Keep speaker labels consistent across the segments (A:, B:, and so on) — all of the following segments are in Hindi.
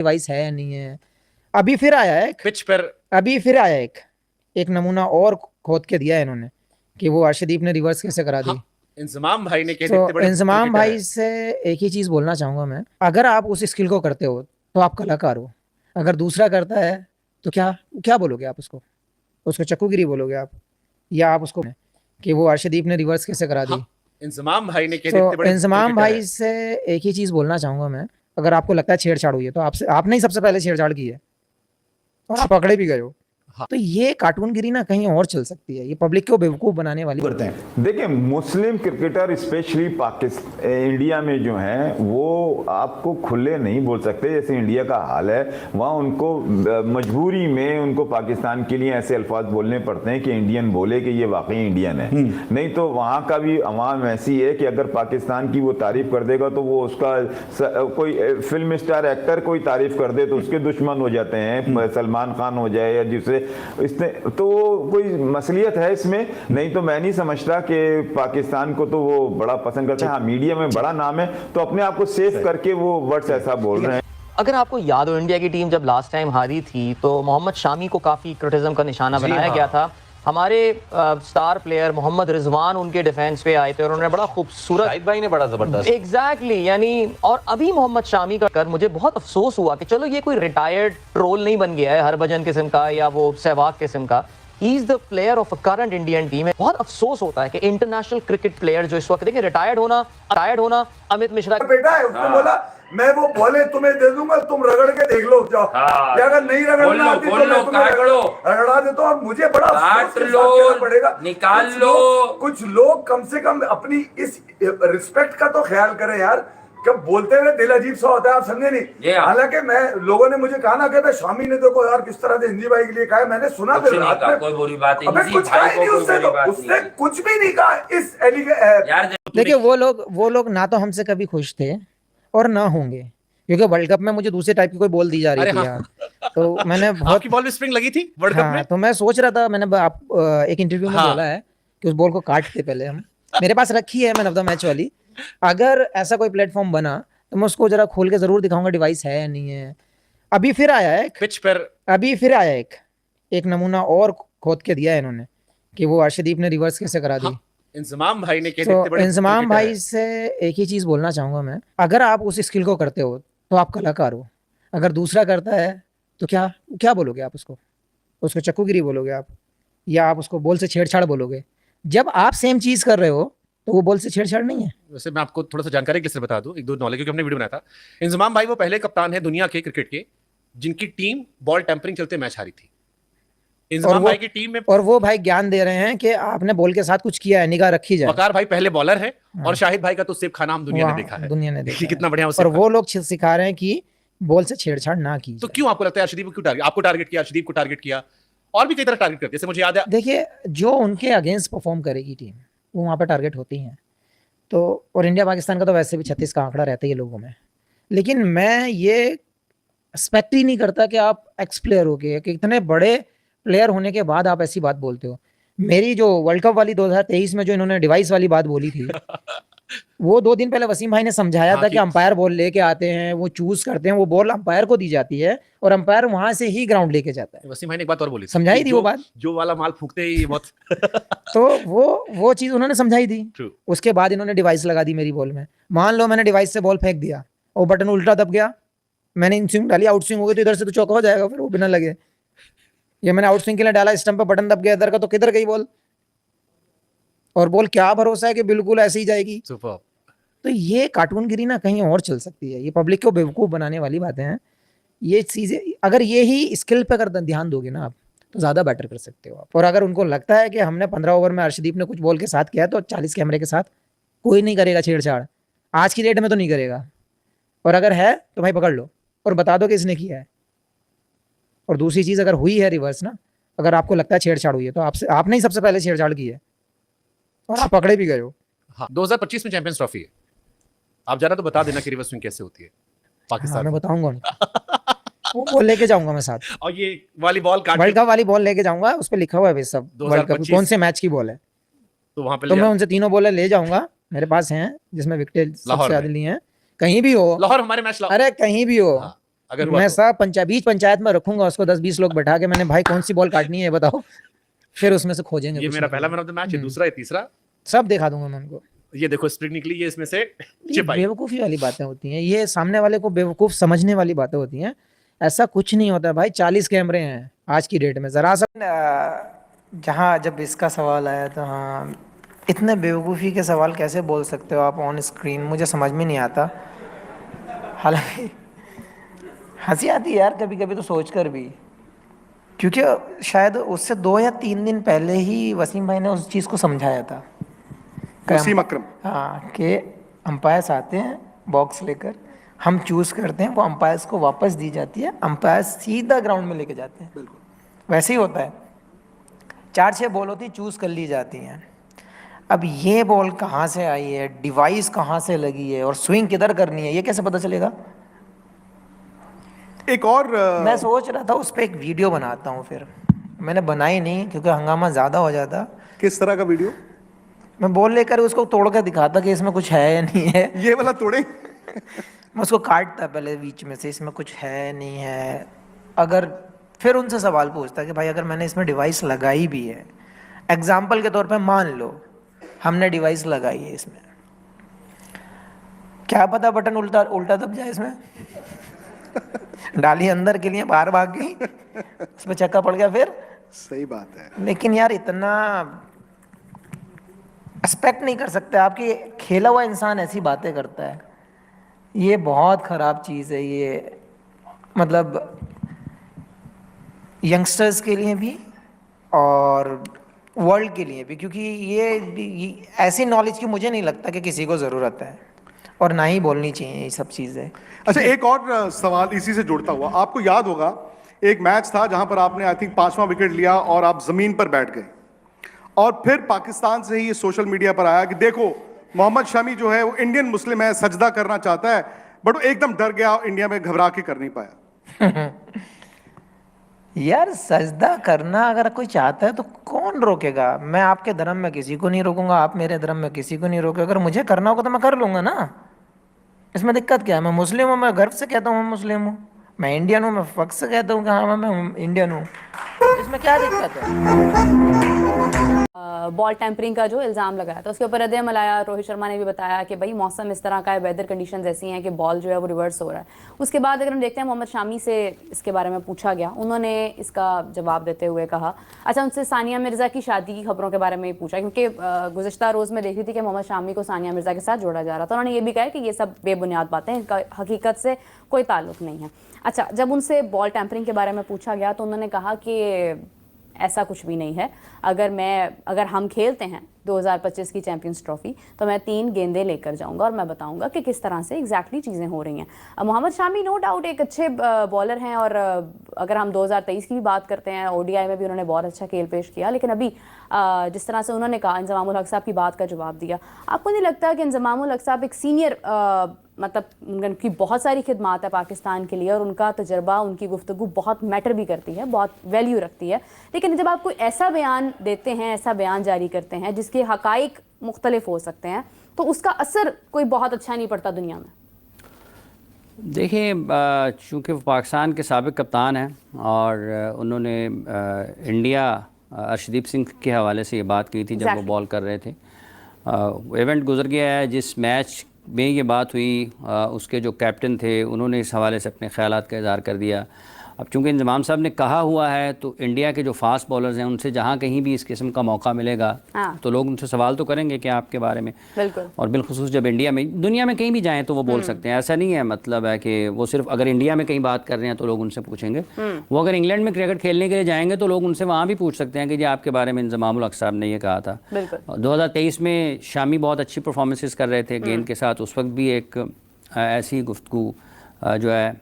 A: डिवाइस है या नहीं है। अभी फिर आया है
B: पिच पर
A: अभी फिर आया एक नमूना और खोद के दिया है इन्होंने कि वो अर्शदीप ने रिवर्स कैसे करा दी।
B: हाँ, इंजमाम भाई ने कह
A: तो
B: इतने बड़े
A: इंजमाम
B: क्रिकेटर
A: भाई
B: हैं।
A: से एक ही चीज बोलना चाहूंगा मैं, अगर आप उस स्किल को करते हो तो आप कलाकार हो। अगर दूसरा करता है तो क्या क्या बोलोगे आप उसको? उसको चक्कूगिरी बोलोगे आप, या आप उसको कि वो अर्शदीप ने रिवर्स कैसे करा दी।
B: हाँ, इंजमाम भाई ने कह इतने
A: तो
B: बड़े
A: इंजमाम
B: क्रिकेटर
A: भाई
B: हैं।
A: से एक ही चीज बोलना चाहूंगा मैं, अगर आपको लगता है छेड़छाड़ हुई है तो आपने ही सबसे पहले छेड़छाड़ की है और आप पकड़े भी गए हो।
B: हाँ।
A: तो ये कार्टूनगिरी ना कहीं और चल सकती है, ये पब्लिक को बेवकूफ बनाने वाली
C: करते हैं। देखिए, मुस्लिम क्रिकेटर स्पेशली पाकिस्तान इंडिया में जो हैं वो आपको खुले नहीं बोल सकते जैसे इंडिया का हाल है। वहाँ उनको मजबूरी में उनको पाकिस्तान के लिए ऐसे अल्फाज बोलने पड़ते हैं कि इंडियन बोले कि ये वाकई इंडियन है। नहीं तो वहाँ का भी अवाम ऐसी है कि अगर पाकिस्तान की वो तारीफ कर देगा तो वो उसका कोई फिल्म स्टार एक्टर कोई तारीफ कर दे तो उसके दुश्मन हो जाते हैं, सलमान खान हो जाए या जिससे इसने, तो कोई मसलियत है इसमें। नहीं तो मैं नहीं समझता कि पाकिस्तान को तो वो बड़ा पसंद करते हैं। हाँ, मीडिया में बड़ा नाम है तो अपने आप को सेफ करके वो वर्ड्स ऐसा बोल रहे हैं।
D: अगर आपको याद हो, इंडिया की टीम जब लास्ट टाइम हारी थी तो मोहम्मद शामी को काफ़ी क्रिटिसिज्म का निशाना बनाया गया था। हमारे स्टार प्लेयर मोहम्मद रिजवान उनके डिफेंस पे आए थे और उन्होंने बड़ा खूबसूरत,
E: शाहिद भाई ने बड़ा जबरदस्त
D: एग्जैक्टली यानी। और अभी मोहम्मद शामी का कर मुझे बहुत अफसोस हुआ कि चलो ये कोई रिटायर्ड ट्रोल नहीं बन गया है हरभजन किस्म का या वो सहवाग किस्म का। He is the player of a current Indian team है। बहुत अफसोस होता है कि इंटरनेशनल क्रिकेट प्लेयर जो इस वक्त देखिए रिटायर्ड होना अमित मिश्रा
F: बेटा है, उसने बोला मैं वो बॉले तुम्हें दे दूंगा, तुम रगड़ के देख लो जाओ। या अगर नहीं रगड़ना आती तो मैं तुम्हें रगड़ा देता हूँ। और मुझे बड़ा पड़ेगा,
G: निकाल लो।
F: कुछ लोग कम से कम अपनी इस रिस्पेक्ट का तो ख्याल करें यार। कब बोलते हुए दिल अजीब सा होता है, आप समझे नहीं। हालांकि मैं, लोगों ने मुझे कहा ना, कहता शामी ने देखो यार किस तरह से हिंदी भाई के लिए कहा है। मैंने सुना फिर रात में,
G: कोई बुरी बात
F: नहीं, कुछ कहा नहीं उससे, तो उसने कुछ भी नहीं कहा इस
G: यार।
A: देखिए वो लोग ना तो हमसे कभी खुश थे और ना होंगे, क्योंकि वर्ल्ड कप में मुझे दूसरे टाइप की कोई बॉल दी जा रही थी यार। तो मैंने बहुत
B: बॉल में स्प्रिंग लगी थी वर्ल्ड कप में।
A: तो मैं सोच रहा था, मैंने आप एक इंटरव्यू में बोला है कि उस बॉल को काटते पहले हम। मेरे पास रखी है मैन ऑफ द मैच वाली। अगर ऐसा कोई प्लेटफॉर्म बना तो मैं उसको जरा खोल के जरूर दिखाऊंगा डिवाइस है या नहीं है। अभी फिर आया है
B: पिच पर
A: अभी फिर आया एक नमूना और खोद के दिया है इन्होंने कि वो अर्शदीप ने रिवर्स कैसे करा दी।
B: इंजमाम भाई ने कह
A: तो
B: इतने बड़े
A: इंजमाम
B: क्रिकेटर
A: भाई
B: हैं।
A: से एक ही चीज बोलना चाहूंगा मैं, अगर आप उस स्किल को करते हो तो आप कलाकार हो। अगर दूसरा करता है तो क्या क्या बोलोगे आप उसको? उसको चक्कूगिरी बोलोगे आप, या आप उसको बॉल से छेड़छाड़ बोलोगे? जब आप सेम चीज कर रहे हो तो वो बॉल से छेड़छाड़ नहीं है।
B: वैसे मैं आपको थोड़ा सा जानकारी के लिए बता दूं, एक दो नॉलेज, क्योंकि हमने वीडियो बनाया था। इंजमाम भाई वो पहले कप्तान है दुनिया के क्रिकेट के जिनकी टीम बॉल टेम्परिंग चलते मैच हारी थी। इंजमाम भाई की टीम में,
A: और वो भाई ज्ञान दे रहे हैं कि आपने बॉल के साथ कुछ किया है, निगाह रखी जाए।
B: वकार भाई पहले बॉलर है और शाहिद भाई का तो सेब खाना हम दुनिया ने देखा है।
A: दुनिया ने देखा
B: कितना बढ़िया।
A: और वो लोग सिखा रहे हैं कि बॉल से छेड़छाड़ ना की।
B: तो क्यों आपको लगता है अर्शदीप को क्यों टारगेट, आपको टारगेट किया, अर्शदीप को टारगेट किया, और भी कई तरह टारगेट करते हैं? जैसे मुझे याद है,
A: देखिए जो उनके अगेंस्ट परफॉर्म करेगी टीम वो वहाँ पर टारगेट होती हैं। तो और इंडिया पाकिस्तान का तो वैसे भी 36 का आंकड़ा रहता है ये लोगों में। लेकिन मैं ये एक्सपेक्ट ही नहीं करता कि आप एक्स प्लेयर हो गए, कि इतने बड़े प्लेयर होने के बाद आप ऐसी बात बोलते हो। मेरी जो वर्ल्ड कप वाली 2023 में जो इन्होंने डिवाइस वाली बात बोली थी वो 2 दिन पहले वसीम भाई ने समझाया था कि अंपायर बॉल लेके आते हैं, वो चूज करते हैं, वो बॉल अंपायर को दी जाती है और अंपायर वहां से ही ग्राउंड लेके जाता है।
B: वसीम भाई ने एक बात और बोली,
A: समझाई थी वो बात,
B: जो वाला माल फूकते ही बहुत
A: तो वो चीज उन्होंने समझाई थी। उसके बाद इन्होंने डिवाइस लगा दी मेरी बॉल में। मान लो मैंने डिवाइस से बॉल फेंक दिया और बटन उल्टा दब गया, मैंने इन स्विंग डाली, आउट स्विंग हो गई, तो इधर से तो चौका हो जाएगा फिर वो बिना लगे। ये मैंने आउट स्विंग के लिए डाला, स्टंप पे बटन दब गया इधर का, तो किधर गई बॉल? और बॉल क्या भरोसा है कि बिल्कुल ऐसे ही जाएगी? तो ये कार्टूनगिरी ना कहीं और चल सकती है, ये पब्लिक को बेवकूफ बनाने वाली बातें हैं। ये चीजें अगर ये ही स्किल पे अगर ध्यान दोगे ना आप तो ज्यादा बेटर कर सकते हो आप। और अगर उनको लगता है कि हमने 15 ओवर में अर्शदीप ने कुछ बॉल के साथ किया तो 40 कैमरे के साथ कोई नहीं करेगा छेड़छाड़, आज की डेट में तो नहीं करेगा। और अगर है तो भाई पकड़ लो और बता दो कि इसने किया है। और दूसरी चीज, अगर हुई है रिवर्स ना, अगर आपको लगता है छेड़छाड़ हुई है तो आपने ही सबसे पहले छेड़छाड़ की है और आप पकड़े भी गए हो।
B: हाँ, 2025 में चैंपियंस ट्रॉफी है, आप जाना तो बता देना कि रिवर्स स्विंग कैसे होती है पाकिस्तान।
A: हाँ, मैं बताऊंगा वो बॉल लेके जाऊंगा मैं साथ।
B: और ये वाली बॉल
A: वर्ल्ड कप वाली बॉल लेके जाऊंगा, उस पे लिखा हुआ है सब वर्ल्ड कप कौन से मैच की बॉल है।
B: तो वहां पे
A: तो मैं उनसे तीनों बॉलें ले जाऊंगा, मेरे पास हैं, जिसमें विकेट सबसे ज्यादा ली हैं। कहीं भी हो,
B: लाहौर हमारे मैच,
A: अरे कहीं भी हो,
B: अगर हुआ
A: मैं
B: तो।
A: साहब बीच पंचायत में रखूंगा उसको, 10-20 लोग बैठा के, मैंने भाई कौन सी बॉल काटनी है ये बताओ, फिर उसमें से खोजेंगे
B: ये
A: कुछ
B: मेरा
A: ना
B: पहला
A: कुछ।
B: मैन ऑफ द मैच है, दूसरा है, तीसरा
A: सब दिखा दूंगा मैं उनको।
B: ये देखो स्प्रिट निकली, ये इसमें से
A: ये
B: चिप आई।
A: बेवकूफ़ी वाली बातें होती हैं, ये सामने वाले को बेवकूफ़ समझने वाली बातें होती हैं। ऐसा कुछ नहीं होता भाई, 40 कैमरे हैं आज की डेट में, ज़रा सा जहाँ जब इसका सवाल आया तो हाँ, इतने बेवकूफ़ी के सवाल कैसे बोल सकते हो आप ऑन स्क्रीन, मुझे समझ में नहीं आता। हालांकि हंसी आती है यार कभी कभी तो सोच कर भी, क्योंकि शायद उससे 2 या 3 दिन पहले ही वसीम भाई ने उस चीज़ को समझाया था।
E: वसीम अकरम।
A: हाँ, कि अंपायर्स आते हैं बॉक्स लेकर, हम चूज़ करते हैं, वो अंपायर्स को वापस दी जाती है, अंपायर्स सीधा ग्राउंड में लेके जाते हैं।
E: बिल्कुल
A: वैसे ही होता है, 4-6 बॉल होती चूज़ कर ली जाती हैं। अब ये बॉल कहाँ से आई है, डिवाइस कहाँ से लगी है और स्विंग किधर करनी है, ये कैसे पता चलेगा?
E: एक और
A: मैं सोच रहा था उस पर एक वीडियो बनाता हूँ, फिर मैंने बनाई नहीं क्योंकि हंगामा ज़्यादा हो जाता।
E: किस तरह का वीडियो?
A: मैं बॉल लेकर उसको तोड़ कर दिखाता कि इसमें कुछ है या नहीं है।
E: ये वाला तोड़े?
A: मैं उसको काटता पहले बीच में से, इसमें कुछ है नहीं है, अगर फिर उनसे सवाल पूछता कि भाई अगर मैंने इसमें डिवाइस लगाई भी है, एग्जाम्पल के तौर पे मान लो हमने डिवाइस लगाई है इसमें, क्या पता बटन उल्टा उल्टा दब जाए इसमें डाली अंदर के लिए बाहर भाग गई, उसमें चक्का पड़ गया फिर।
E: सही बात है।
A: लेकिन यार इतना एक्सपेक्ट नहीं कर सकते आपकी खेला हुआ इंसान ऐसी बातें करता है, ये बहुत ख़राब चीज़ है ये, मतलब यंगस्टर्स के लिए भी और वर्ल्ड के लिए भी, क्योंकि ये ऐसी नॉलेज की मुझे नहीं लगता कि किसी को ज़रूरत है और ना ही बोलनी चाहिए ये सब चीज़ें।
E: अच्छा, एक और सवाल इसी से जुड़ता हुआ, आपको याद होगा एक मैच था जहां पर आपने आई थिंक 5वां विकेट लिया और आप जमीन पर बैठ गए, और फिर पाकिस्तान से ही ये सोशल मीडिया पर आया कि देखो मोहम्मद शमी जो है वो इंडियन मुस्लिम है, सजदा करना चाहता है, बट वो एकदम डर गया, इंडिया में घबरा के कर नहीं पाया।
A: यार सजदा करना अगर कोई चाहता है तो कौन रोकेगा? मैं आपके धर्म में किसी को नहीं रोकूंगा, आप मेरे धर्म में किसी को नहीं रोके, अगर मुझे करना होगा तो मैं कर लूंगा ना, इसमें दिक्कत क्या है? मैं मुस्लिम हूँ, मैं गर्व से कहता हूँ मैं मुस्लिम हूँ, मैं इंडियन हूँ, मैं फख्र से कहता हूँ कि हाँ मैं इंडियन हूँ, इसमें क्या दिक्कत है?
G: बॉल टेम्परिंग का जो इल्ज़ाम लगाया था उसके ऊपर रद्द-ए-अमल आया। रोहित शर्मा ने भी बताया कि भाई मौसम इस तरह का है, वेदर कंडीशंस ऐसी हैं कि बॉल जो है वो रिवर्स हो रहा है। उसके बाद अगर हम देखते हैं मोहम्मद शामी से इसके बारे में पूछा गया, उन्होंने इसका जवाब देते हुए कहा, अच्छा उनसे सानिया मिर्ज़ा की शादी की खबरों के बारे में पूछा, क्योंकि गुज़िश्ता रोज़ में देख रही थी कि मोहम्मद शामी को सानिया मिर्ज़ा के साथ जोड़ा जा रहा था। उन्होंने ये भी कहा कि ये सब बेबुनियाद बातें, इनका हकीकत से कोई ताल्लुक़ नहीं है। अच्छा, जब उनसे बॉल टेम्परिंग के बारे में पूछा गया तो उन्होंने कहा कि ऐसा कुछ भी नहीं है, अगर हम खेलते हैं 2025 की चैंपियंस ट्रॉफी तो मैं 3 गेंदें लेकर जाऊंगा और मैं बताऊंगा कि किस तरह से एग्जैक्टली चीज़ें हो रही हैं। मोहम्मद शामी नो डाउट एक अच्छे बॉलर हैं, और अगर हम 2023 की भी बात करते हैं, ओडीआई में भी उन्होंने बहुत अच्छा खेल पेश किया, लेकिन अभी जिस तरह से उन्होंने कहा, इंज़मामुल हक साहब की बात का जवाब दिया, आपको नहीं लगता कि इंज़मामुल हक साहब एक सीनियर, मतलब उनकी बहुत सारी खिदमात है पाकिस्तान के लिए और उनका तजर्बा, उनकी गुफ्तगू बहुत मैटर भी करती है, बहुत वैल्यू रखती है, लेकिन जब आप कोई ऐसा बयान देते हैं, ऐसा बयान जारी करते हैं जिसके हकाइक मुख्तलिफ हो सकते हैं, तो उसका असर कोई बहुत अच्छा नहीं पड़ता दुनिया में।
H: देखिए, चूँकि वो पाकिस्तान के साबिक़ कप्तान हैं और उन्होंने इंडिया अर्शदीप सिंह के हवाले से ये बात की थी जब वो बॉल कर रहे थे, इवेंट गुजर गया है जिस मैच में ये बात हुई, उसके जो कैप्टन थे उन्होंने इस हवाले से अपने ख़यालात का इज़हार कर दिया। अब चूँकि इंज़माम साहब ने कहा हुआ है तो इंडिया के जो फास्ट बॉलर्स हैं उनसे जहाँ कहीं भी इस किस्म का मौका मिलेगा तो लोग उनसे सवाल तो करेंगे कि आपके बारे में,
G: बिल्कुल, और
H: बिलखुसूस जब इंडिया में, दुनिया में कहीं भी जाएँ तो वो बोल सकते हैं, ऐसा नहीं है मतलब है कि वो सिर्फ अगर इंडिया में कहीं बात कर रहे हैं तो लोग उनसे पूछेंगे, वो अगर इंग्लैंड में क्रिकेट खेलने के लिए जाएंगे तो लोग उनसे वहाँ भी पूछ सकते हैं कि जी आपके बारे में इंज़मामुल हक साहब ने ये कहा था। 2023 में शामी बहुत अच्छी परफॉर्मेंसेस कर रहे थे गेंद के साथ, उस वक्त भी एक ऐसी गुफ्तगू जो है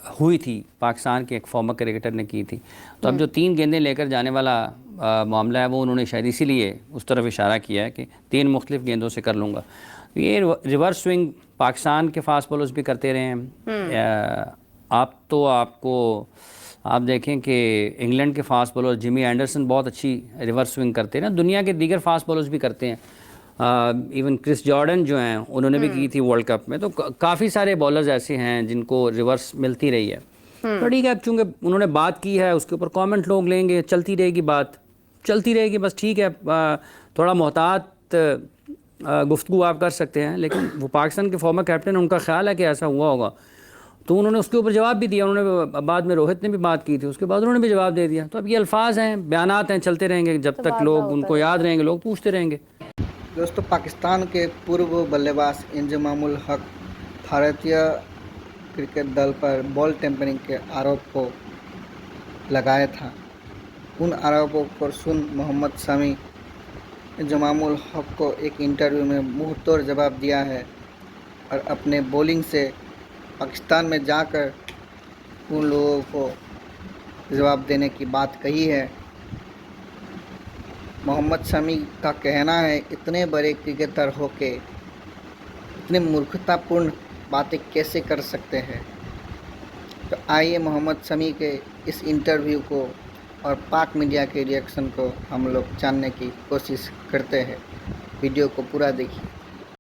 H: हुई थी पाकिस्तान के एक फॉर्मर क्रिकेटर ने की थी। तो अब जो 3 गेंदें लेकर जाने वाला मामला है वो उन्होंने शायद इसीलिए उस तरफ इशारा किया है कि 3 मुख्तलिफ गेंदों से कर लूँगा। ये रिवर्स स्विंग पाकिस्तान के फास्ट बॉलर्स भी करते रहे हैं। आप देखें कि इंग्लैंड के फास्ट बॉलर जिमी एंडरसन बहुत अच्छी रिवर्स स्विंग करते हैं ना, दुनिया के दीगर फास्ट बॉलर्स भी करते हैं। इवन क्रिस जॉर्डन जो हैं उन्होंने भी की थी वर्ल्ड कप में। तो काफ़ी सारे बॉलर्स ऐसे हैं जिनको रिवर्स मिलती रही है। तो ठीक है, अब चूँकि उन्होंने बात की है उसके ऊपर कमेंट लोग लेंगे, चलती रहेगी बात, चलती रहेगी, बस ठीक है। थोड़ा मोहतात गुफ्तगू आप कर सकते हैं, लेकिन वो पाकिस्तान के फॉर्मर कैप्टन, उनका ख्याल है कि ऐसा हुआ होगा, तो उन्होंने उसके ऊपर जवाब भी दिया। उन्होंने बाद में रोहित ने भी बात की थी, उसके बाद उन्होंने भी जवाब दे दिया। तो अब ये अल्फाज हैं, बयानात हैं, चलते रहेंगे जब तक लोग उनको याद रहेंगे, लोग पूछते रहेंगे।
I: दोस्तों, पाकिस्तान के पूर्व बल्लेबाज इंजमामुल हक भारतीय क्रिकेट दल पर बॉल टेम्परिंग के आरोप को लगाया था। उन आरोपों पर सुन मोहम्मद शमी इंजमामुल हक को एक इंटरव्यू में मुंह तोड़ जवाब दिया है और अपने बॉलिंग से पाकिस्तान में जाकर उन लोगों को जवाब देने की बात कही है। मोहम्मद शमी का कहना है, इतने बड़े क्रिकेटर होके इतने मूर्खतापूर्ण बातें कैसे कर सकते हैं। तो आइए मोहम्मद शमी के इस इंटरव्यू को और पाक मीडिया के रिएक्शन को हम लोग जानने की कोशिश करते हैं। वीडियो को पूरा देखिए।